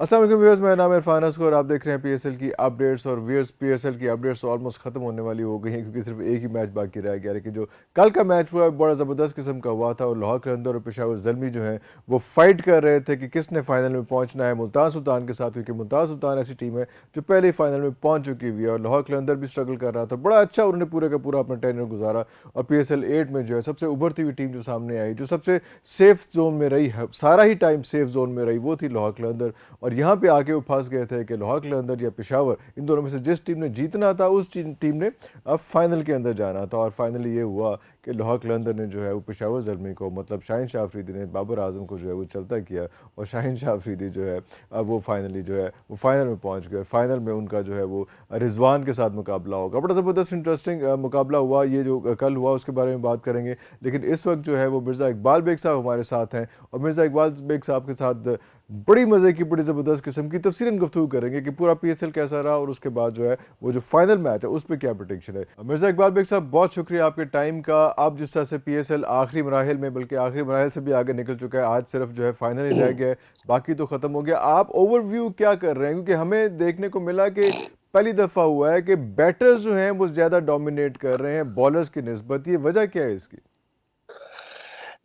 अस्सलाम वालेकुम व्यूअर्स, मेरा नाम है इरफान असगर और आप देख रहे हैं पीएसएल की अपडेट्स। और व्यूअर्स, पीएसएल की अपडेट्स ऑलमोस्ट ख़त्म होने वाली हो गई हैं क्योंकि सिर्फ एक ही मैच बाकी रह गया। लेकिन जो कल का मैच हुआ बड़ा ज़बरदस्त किस्म का हुआ था और लाहौर कलंदर और पेशावर ज़ल्मी जो हैं वो फाइट कर रहे थे कि किसने फाइनल में पहुंचना है मुल्तान सुल्तान के साथ, क्योंकि मुल्तान सुल्तान ऐसी टीम है जो पहले ही फाइनल में पहुंच चुकी हुई है और लाहौर कलंदर भी स्ट्रगल कर रहा था। बड़ा अच्छा उन्होंने पूरे का पूरा अपना टेन्योर गुजारा और पीएसएल 8 में जो है सबसे उभरती हुई टीम जो सामने आई, जो सबसे सेफ जोन में रही है, सारा ही टाइम सेफ जोन में रही, वो थी लाहौर कलंदर। और यहाँ पे आके वो फंस गए थे कि लाहौर कलंदर या पेशावर, इन दोनों में से जिस टीम ने जीतना था उस टीम ने अब फाइनल के अंदर जाना था। और फाइनली ये हुआ कि लाहौर कलंदर ने जो है वो पेशावर ज़ल्मी को, मतलब शाहीन शाह अफरीदी ने बाबर आजम को जो है वो चलता किया और शाहीन शाह अफरीदी जो है अब वो फाइनली जो है वो फाइनल में पहुंच गए। फाइनल में उनका जो है वो रिजवान के साथ मुकाबला होगा। बड़ा ज़बरदस्त इंटरेस्टिंग मुकाबला हुआ ये जो कल हुआ, उसके बारे में बात करेंगे। लेकिन इस वक्त जो है वो मिर्ज़ा इकबाल बेग साहब हमारे साथ हैं और मिर्ज़ा इकबाल बेग साहब के साथ बड़ी मज़े की, बड़ी ज़बरदस्त किस्म की तफसीलन गुफ्तगू करेंगे कि पूरा पीएसएल कैसा रहा और उसके बाद जो है वो जो फाइनल मैच है उस पर क्या प्रोडिक्शन है। मिर्ज़ा इकबाल बेग साहब, बहुत शुक्रिया आपके टाइम का। आप जिस तरह से पीएसएल आखिरी मराहिल में, बल्कि आखिरी मराहिल से भी आगे निकल चुका है, आज सिर्फ जो है फाइनल ही रह गया है, बाकी तो ख़त्म हो गया। आप ओवरव्यू क्या कर रहे हैं, क्योंकि हमें देखने को मिला कि पहली दफ़ा हुआ है कि बैटर्स जो हैं वो ज़्यादा डोमिनेट कर रहे हैं बॉलर्स की निस्बत। ये वजह क्या है इसकी?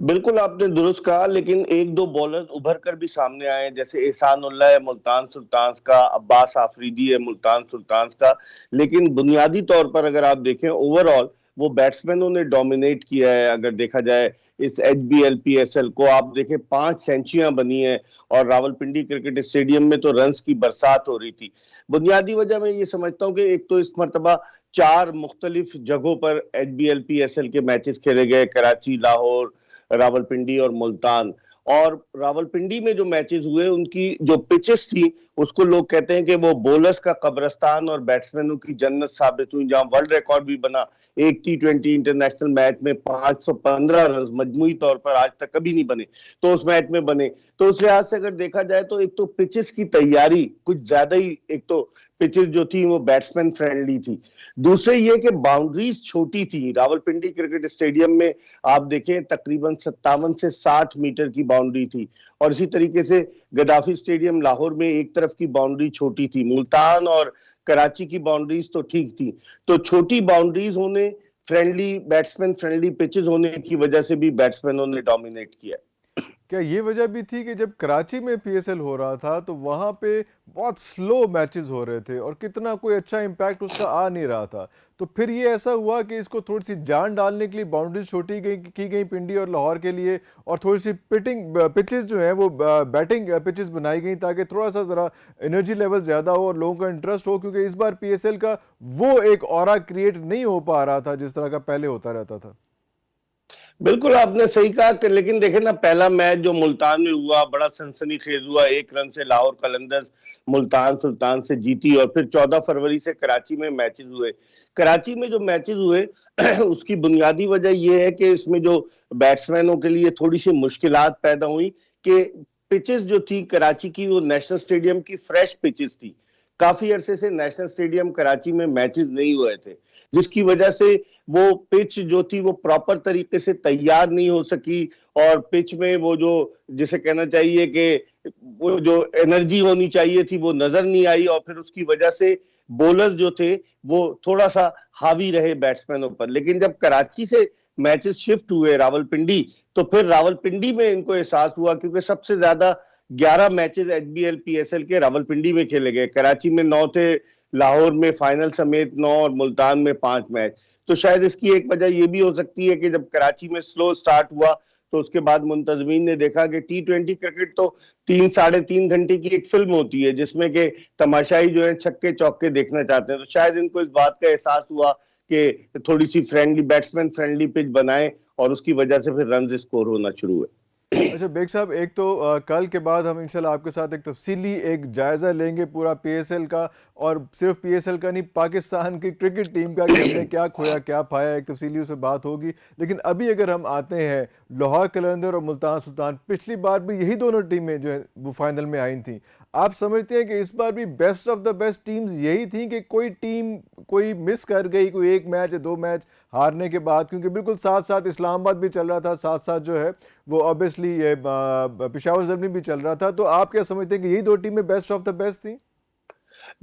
बिल्कुल आपने दुरुस्त कहा, लेकिन एक दो बॉलर उभर कर भी सामने आए, जैसे एहसान उल्लाह है मुल्तान सुल्तान्स का, अब्बास आफरीदी है मुल्तान सुल्तान्स का। लेकिन बुनियादी तौर पर अगर आप देखें ओवरऑल, वो बैट्समैनों ने डोमिनेट किया है। अगर देखा जाए इस एचबीएल पीएसएल को, आप देखें 5 सेंचुरियां बनी है और रावलपिंडी क्रिकेट स्टेडियम में तो रन्स की बरसात हो रही थी। बुनियादी वजह मैं ये समझता हूँ कि एक तो इस मरतबा 4 मुख्तलिफ जगहों पर एचबीएल पीएसएल के मैचेस खेले गए, कराची, लाहौर, रावलपिंडी और मुल्तान। और रावलपिंडी में जो मैचेस हुए उनकी जो पिचेस थी, उसको लोग कहते हैं कि वो बॉलर्स का कब्रस्तान और बैट्समैनों की जन्नत साबित हुई, जहां वर्ल्ड रिकॉर्ड भी बना। एक T20 इंटरनेशनल मैच में 515 रन मजमूई तौर पर आज तक कभी नहीं बने, तो उस मैच में बने। तो उस लिहाज से अगर देखा जाए तो एक तो पिचेस की तैयारी कुछ ज्यादा ही, एक तो पिचेस जो थी वो बैट्समैन फ्रेंडली थी। दूसरे ये कि बाउंड्रीज छोटी थी। रावलपिंडी क्रिकेट स्टेडियम में आप देखें तकरीबन 57 से 60 मीटर की बाउंड्री थी, और इसी तरीके से गद्दाफी स्टेडियम लाहौर में एक तरफ की बाउंड्री छोटी थी। मुल्तान और कराची की बाउंड्रीज तो ठीक थी। तो छोटी बाउंड्रीज होने, फ्रेंडली बैट्समैन फ्रेंडली पिचेस होने की वजह से भी बैट्समैनों ने डोमिनेट किया। क्या ये वजह भी थी कि जब कराची में पीएसएल हो रहा था तो वहाँ पे बहुत स्लो मैचेस हो रहे थे और कितना कोई अच्छा इम्पैक्ट उसका आ नहीं रहा था, तो फिर ये ऐसा हुआ कि इसको थोड़ी सी जान डालने के लिए बाउंड्रीज छोटी गई की गई पिंडी और लाहौर के लिए, और थोड़ी सी पिटिंग पिचेस जो है वो बैटिंग पिचेस बनाई गई ताकि थोड़ा सा ज़रा एनर्जी लेवल ज़्यादा हो और लोगों का इंटरेस्ट हो, क्योंकि इस बार पीएसएल का वो एक ऑरा क्रिएट नहीं हो पा रहा था जिस तरह का पहले होता रहता था। बिल्कुल आपने सही कहा कि, लेकिन देखे ना, पहला मैच जो मुल्तान में हुआ बड़ा सनसनीखेज हुआ। 1 रन से लाहौर कलंदर्स मुल्तान सुल्तान से जीती, और फिर 14 फरवरी से कराची में मैचेस हुए। कराची में जो मैचेस हुए उसकी बुनियादी वजह यह है कि इसमें जो बैट्समैनों के लिए थोड़ी सी मुश्किलात पैदा हुई कि पिचेस जो थी कराची की, वो नेशनल स्टेडियम की फ्रेश पिचेस थी। काफी अरसे से नेशनल स्टेडियम कराची में मैचेस नहीं हुए थे, जिसकी वजह से वो पिच जो थी वो प्रॉपर तरीके से तैयार नहीं हो सकी। और पिच में वो जो, जिसे कहना चाहिए कि वो जो एनर्जी होनी चाहिए थी, वो नजर नहीं आई, और फिर उसकी वजह से बॉलर्स जो थे वो थोड़ा सा हावी रहे बैट्समैनों पर। लेकिन जब कराची से मैचेस शिफ्ट हुए रावलपिंडी, तो फिर रावलपिंडी में इनको एहसास हुआ, क्योंकि सबसे ज्यादा 11 मैचेस एचबीएल पीएसएल के रावलपिंडी में खेले गए। कराची में 9 थे, लाहौर में फाइनल समेत 9, और मुल्तान में 5 मैच। तो शायद इसकी एक वजह यह भी हो सकती है कि जब कराची में स्लो स्टार्ट हुआ, तो उसके बाद मुंतजमीन ने देखा कि T20 क्रिकेट तो 3 साढ़े 3 घंटे की एक फिल्म होती है, जिसमें के तमाशाई जो है छक्के चौके देखना चाहते हैं। तो शायद इनको इस बात का एहसास हुआ कि थोड़ी सी फ्रेंडली, बैट्समैन फ्रेंडली पिच बनाए, और उसकी वजह से फिर रन स्कोर होना शुरू हुए। अच्छा बेग साहब, एक तो कल के बाद हम इंशाल्लाह आपके साथ एक तफसीली एक जायज़ा लेंगे पूरा पीएसएल का, और सिर्फ पीएसएल का नहीं, पाकिस्तान की क्रिकेट टीम का कि हमने क्या खोया क्या पाया, एक तफसीली उस पर बात होगी। लेकिन अभी अगर हम आते हैं लाहौर कलंदर और मुल्तान सुल्तान, पिछली बार भी यही दोनों टीमें जो है वो फाइनल में आई थी। आप समझते हैं कि इस बार भी best of the best teams यही थी कि कोई टीम कोई मिस कर गई, कोई एक मैच या दो मैच हारने के बाद, क्योंकि बिल्कुल साथ साथ इस्लामाबाद भी चल रहा था, साथ साथ जो है वो ऑब्वियसली ये पेशावर ज़ल्मी भी चल रहा था। तो आप क्या समझते हैं कि यही दो टीमें बेस्ट ऑफ द बेस्ट थी?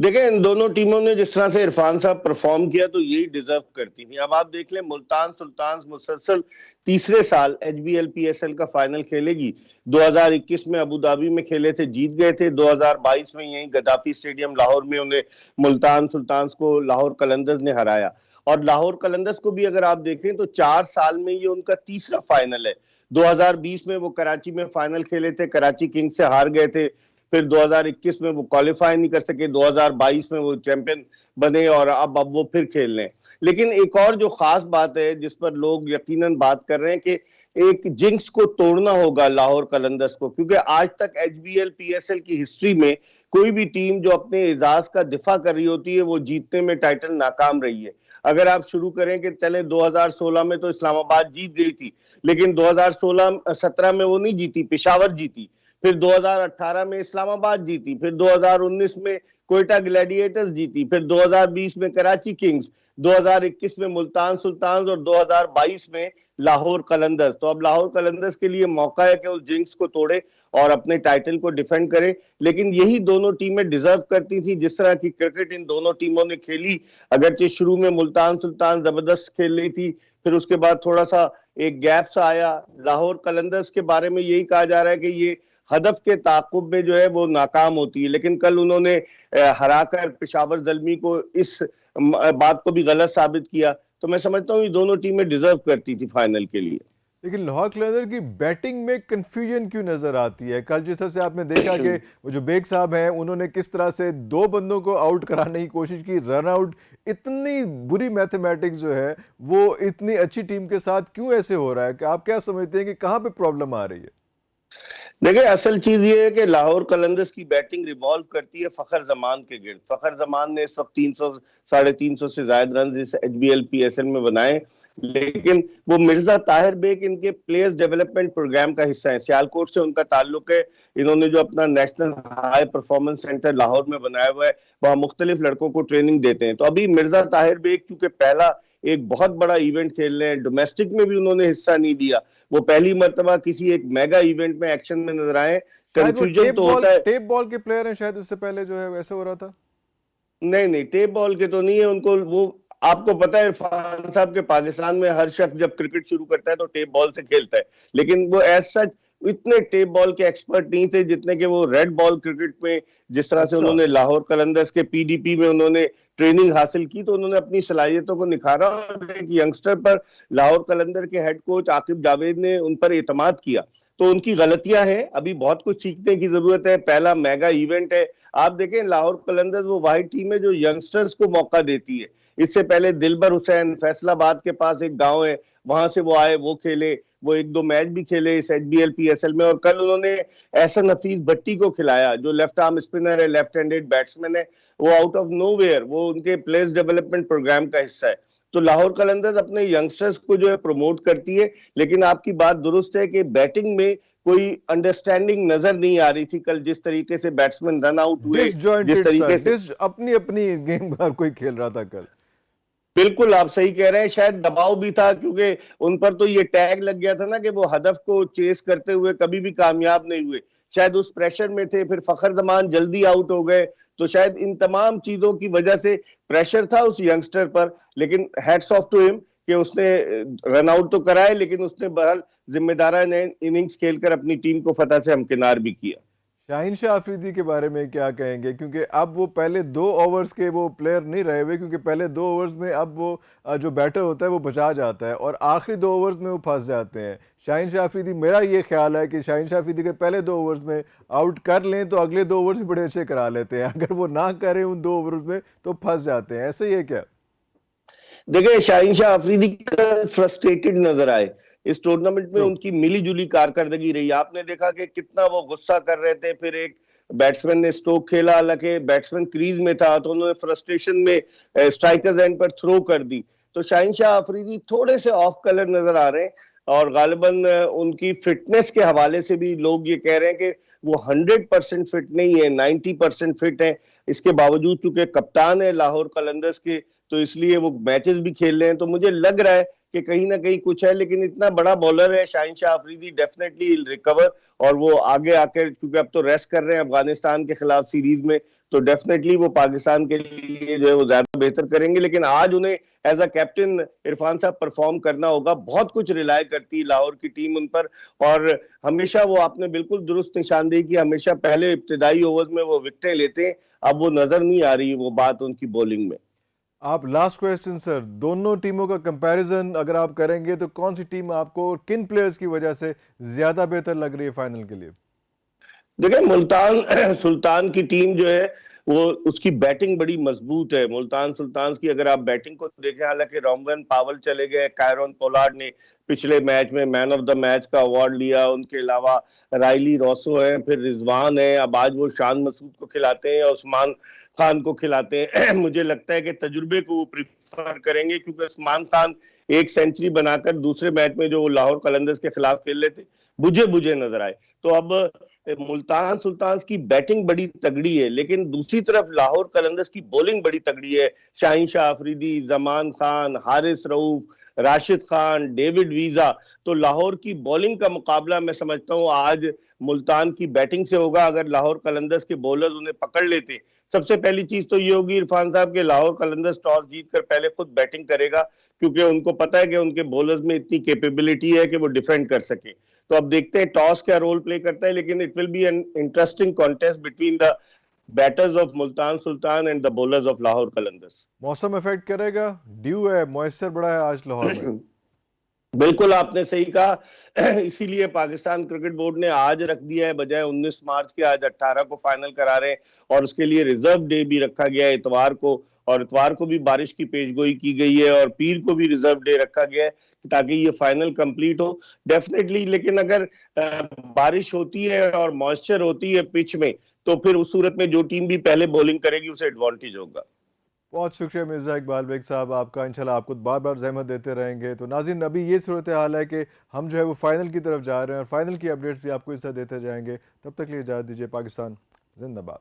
देखें, इन दोनों टीमों ने जिस तरह से इरफान साहब परफॉर्म किया तो यही डिजर्व करती थी। अब आप देख लें, मुल्तान सुल्तान मुसलसल तीसरे साल एचबीएल पीएसएल का फाइनल खेलेगी। 2021 में अबू धाबी में खेले थे, जीत गए थे। 2022 में यही गद्दाफी स्टेडियम लाहौर में उन्हें मुल्तान सुल्तान को लाहौर कलंदर्स ने हराया। और लाहौर कलंदर्स को भी अगर आप देखें तो 4 साल में ये उनका तीसरा फाइनल है। 2020 में वो कराची में फाइनल खेले थे, कराची किंग्स से हार गए थे। फिर 2021 में वो क्वालिफाई नहीं कर सके, 2022 में वो चैंपियन बने और अब वो फिर खेल रहे हैं। लेकिन एक और जो खास बात है जिस पर लोग यकीनन बात कर रहे हैं कि एक जिंक्स को तोड़ना होगा लाहौर कलंदर्स को, क्योंकि आज तक एचबीएल पीएसएल की हिस्ट्री में कोई भी टीम जो अपने एजाज का दिफा कर रही होती है वो जीतने में टाइटल नाकाम रही है। अगर आप शुरू करें कि चले 2016 में तो इस्लामाबाद जीत गई थी, लेकिन 2016-17 में वो नहीं जीती, पेशावर जीती। फिर 2018 में इस्लामाबाद जीती, फिर 2019 में कोयटा ग्लैडिएटर्स जीती, फिर 2020 में कराची किंग्स, 2021 में मुल्तान सुल्तान और 2022 में लाहौर कलंदर्स। तो अब लाहौर कलंदर्स के लिए मौका है कि उस जिंक्स को तोड़े और अपने टाइटल को डिफेंड करे। लेकिन यही दोनों टीमें डिजर्व करती थी जिस तरह की क्रिकेट इन दोनों टीमों ने खेली। अगरचे शुरू में मुल्तान सुल्तान जबरदस्त खेल रही थी, फिर उसके बाद थोड़ा सा एक गैप सा आया। लाहौर कलंदर्स के बारे में यही कहा जा रहा है कि ये हदफ के ताकुब में जो है वो नाकाम होती है, लेकिन कल उन्होंने हराकर पेशावर जल्मी को इस बात को भी गलत साबित किया। तो मैं समझता हूँ ये दोनों टीमें डिजर्व करती थी फाइनल के लिए। लेकिन लाहौर कलंदर की बैटिंग में कंफ्यूजन क्यों नजर आती है? कल जिस तरह से आपने देखा कि वो जो बेग साहब हैं उन्होंने किस तरह से दो बंदों को आउट कराने की कोशिश की, रन आउट, इतनी बुरी मैथमेटिक्स जो है वो इतनी अच्छी टीम के साथ क्यों ऐसे हो रहा है? कि आप क्या समझते हैं कि कहाँ पे प्रॉब्लम आ रही है? देखिए, असल चीज ये है कि लाहौर कलंदर्स की बैटिंग रिवॉल्व करती है फखर जमान के गिर्द। फखर जमान ने इस वक्त 300 350 से ज्यादा रन इस एचबीएल पीएसएल में बनाए, लेकिन वो मिर्जा ताहिर बेग इनके प्लेयर्स डेवलपमेंट प्रोग्राम का हिस्सा है। सियालकोट से उनका ताल्लुक है। इन्होंने जो अपना national high performance centre Lahore में बनाया हुआ है, वहां मुख्तलिफ लड़कों को ट्रेनिंग देते हैं। तो अभी मिर्जा ताहिर बेग क्योंकि पहला एक बहुत बड़ा इवेंट खेल रहे हैं, डोमेस्टिक में भी उन्होंने हिस्सा नहीं दिया, वो पहली मर्तबा किसी एक मेगा इवेंट में एक्शन में नजर आए। शायद वो कंफ्यूजन तो होता है। टेप बॉल के प्लेयर हैं शायद, उससे पहले जो है वैसे हो रहा था। नहीं नहीं, टेप बॉल के तो नहीं है उनको। वो आपको पता है इरफान साहब के पाकिस्तान में हर शख्स जब क्रिकेट शुरू करता है तो टेप बॉल से खेलता है, लेकिन वो एज सच इतने टेप बॉल के एक्सपर्ट नहीं थे जितने कि वो रेड बॉल क्रिकेट में जिस तरह से अच्छा। उन्होंने लाहौर कलंदर्स के पीडीपी में उन्होंने ट्रेनिंग हासिल की, तो उन्होंने अपनी सलाहियतों को निखारा और एक यंगस्टर पर लाहौर कलंदर के हेड कोच आकिब जावेद ने उन पर एतमाद किया। तो उनकी गलतियां हैं, अभी बहुत कुछ सीखने की जरूरत है। पहला मेगा इवेंट है। आप देखें, लाहौर कलंदर्स वो वाहिद टीम है जो यंगस्टर्स को मौका देती है। इससे पहले दिलबर हुसैन, फैसलाबाद के पास एक गांव है, वहां से वो आए, वो खेले, वो एक दो मैच भी खेले इस एचबीएल पीएसएल में। और कल उन्होंने एहसन हफीज भट्टी को खिलाया जो लेफ्ट आर्म स्पिनर है, लेफ्ट हैंडेड बैट्समैन है। वो आउट ऑफ नोवेयर, वो उनके प्लेयर्स डेवलपमेंट प्रोग्राम का हिस्सा है। तो लाहौर कलंदर्स अपने यंगस्टर्स को जो है प्रमोट करती है, लेकिन आपकी बात दुरुस्त है कि बैटिंग में कोई अंडरस्टैंडिंग नजर नहीं आ रही थी कल। जिस तरीके से बैट्समैन रन आउट हुए, जिस डिसजॉइंटेड सर, तरीके से, डिस अपनी अपनी गेम हर कोई खेल रहा था कल। बिल्कुल आप सही कह रहे हैं। शायद दबाव भी था क्योंकि उन पर तो ये टैग लग गया था ना कि वो हदफ को चेस करते हुए कभी भी कामयाब नहीं हुए। शायद उस प्रेशर में थे। फिर फखर जमान जल्दी आउट हो गए। तो शायद इन तमाम चीजों की वजह से प्रेशर था उस यंगस्टर पर। लेकिन हैट्स ऑफ टू हिम कि उसने रन आउट तो कराए, लेकिन उसने बहरहाल जिम्मेदाराना इनिंग्स खेलकर अपनी टीम को फतह से हमकिनार भी किया। शाहीन शाह अफरीदी के बारे में क्या कहेंगे? क्योंकि अब वो पहले 2 ओवर्स के वो प्लेयर नहीं रहे हुए, क्योंकि पहले 2 ओवर्स में अब वो जो बैटर होता है वो बचा जाता है और आखिरी 2 ओवर्स में वो फंस जाते हैं। शाहीन शाह अफरीदी, मेरा ये ख्याल है कि शाहीन शाह अफरीदी के पहले 2 ओवर्स में आउट कर लें तो अगले 2 ओवर्स भी बड़े अच्छे करा लेते हैं। अगर वो ना करें उन 2 ओवर्स में तो फंस जाते हैं। ऐसे ही है क्या? देखिए, शाहीन शाह अफरीदी का फ्रस्ट्रेटेड नजर आए इस टूर्नामेंट में। ट्रू। उनकी मिली जुली कारकर्दगी रही। आपने देखा कि कितना वो गुस्सा कर रहे थे। फिर एक बैट्समैन ने स्ट्रोक खेला, हालांकि बैट्समैन क्रीज में था, तो उन्होंने फ्रस्ट्रेशन में स्ट्राइकर्स एंड पर थ्रो कर दी। तो शाहीन शाह अफरीदी थोड़े से ऑफ कलर नजर आ रहे हैं और गालिबन उनकी फिटनेस के हवाले से भी लोग ये कह रहे हैं कि वो 100% फिट नहीं है, 90% फिट है। इसके बावजूद चूंकि कप्तान है लाहौर कलंदर्स के, तो इसलिए वो मैचेस भी खेल रहे हैं। तो मुझे लग रहा है कि कहीं ना कहीं कुछ है, लेकिन इतना बड़ा बॉलर है शाहिन शाह अफरीदी, डेफिनेटली रिकवर। और वो आगे आकर, क्योंकि अब तो रेस्ट कर रहे हैं अफगानिस्तान के खिलाफ सीरीज में, तो डेफिनेटली वो पाकिस्तान के लिए जो है वो ज्यादा बेहतर करेंगे। लेकिन आज उन्हें एज अ कैप्टन इरफान साहब परफॉर्म करना होगा। बहुत कुछ रिलाय करती है लाहौर की टीम उन पर, और हमेशा वो, आपने बिल्कुल दुरुस्त निशानदेही की, हमेशा पहले इब्तिदाई ओवर्स में वो विकेटें लेते हैं। अब वो नजर नहीं आ रही वो बात उनकी बॉलिंग में। आप लास्ट क्वेश्चन सर, दोनों टीमों का कंपैरिजन अगर आप करेंगे तो कौन सी टीम आपको किन प्लेयर्स की वजह से ज्यादा बेहतर लग रही है फाइनल के लिए? देखिए, मुल्तान सुल्तान की टीम जो है वो, उसकी बैटिंग बड़ी मजबूत है। मुल्तान सुल्तान की अगर आप बैटिंग को देखें, हालांकि रोमवन पावल चले गए, कायरन पोलार्ड ने पिछले मैच में मैन ऑफ द मैच का अवार्ड लिया, उनके अलावा राइली रोसो है, फिर रिजवान है, अब आज वो शान मसूद को खिलाते हैं, उस्मान खान को खिलाते हैं। मुझे लगता है कि तजुर्बे को वो प्रिफर करेंगे, क्योंकि उस्मान खान एक सेंचुरी बनाकर दूसरे मैच में जो लाहौर कलंदर्स के खिलाफ खेल रहे थे, बुझे बुझे नजर आए। तो अब मुल्तान सुल्तान की बैटिंग बड़ी तगड़ी है, लेकिन दूसरी तरफ लाहौर कलंदर्स की बॉलिंग बड़ी तगड़ी है। Shaheen Shah Afridi, Zaman Khan, Haris Rauf, Rashid Khan, David visa. तो लाहौर की बॉलिंग का मुकाबला मैं समझता हूं आज मुल्तान की बैटिंग से होगा। अगर लाहौर कलंदर्स के बॉलर्स उन्हें पकड़ लेते, सबसे पहली चीज तो ये होगी इरफान साहब के, लाहौर कलंदर्स टॉस जीतकर पहले खुद बैटिंग करेगा, क्योंकि उनको पता है कि उनके बॉलर्स में इतनी कैपेबिलिटी है कि वो डिफेंड कर सके। तो अब देखते हैं टॉस क्या रोल प्ले करता है, लेकिन it will be an interesting contest between the batters of Multan sultan and the bowlers of Lahore Qalandars. मौसम इफेक्ट करेगा? ड्यू है, मॉइस्चर बड़ा है आज लाहौर में। बिल्कुल आपने सही कहा। इसीलिए पाकिस्तान क्रिकेट बोर्ड ने आज रख दिया है, बजाय 19 मार्च के, आज 18 को फाइनल करा रहे हैं। और उसके लिए रिजर्व डे भी रखा गया है इतवार को, और इतवार को भी बारिश की पेशगोई की गई है, और पीर को भी रिजर्व डे रखा गया है, ताकि ये फाइनल कंप्लीट हो डेफिनेटली। लेकिन अगर बारिश होती है और मॉइस्चर होती है पिच में, तो फिर उस सूरत में जो टीम भी पहले बॉलिंग करेगी उसे एडवांटेज होगा। बहुत शुक्रिया मिर्ज़ा इकबाल बेग साहब आपका, इंशाल्लाह आपको बार बार जहमत देते रहेंगे। तो नाज़रीन, अभी ये सूरत हाल है कि हम जो है वो फाइनल की तरफ जा रहे हैं और फाइनल की अपडेट्स भी आपको इस तरह देते जाएंगे। तब तक लिए इजाज़त दीजिए। पाकिस्तान जिंदाबाद।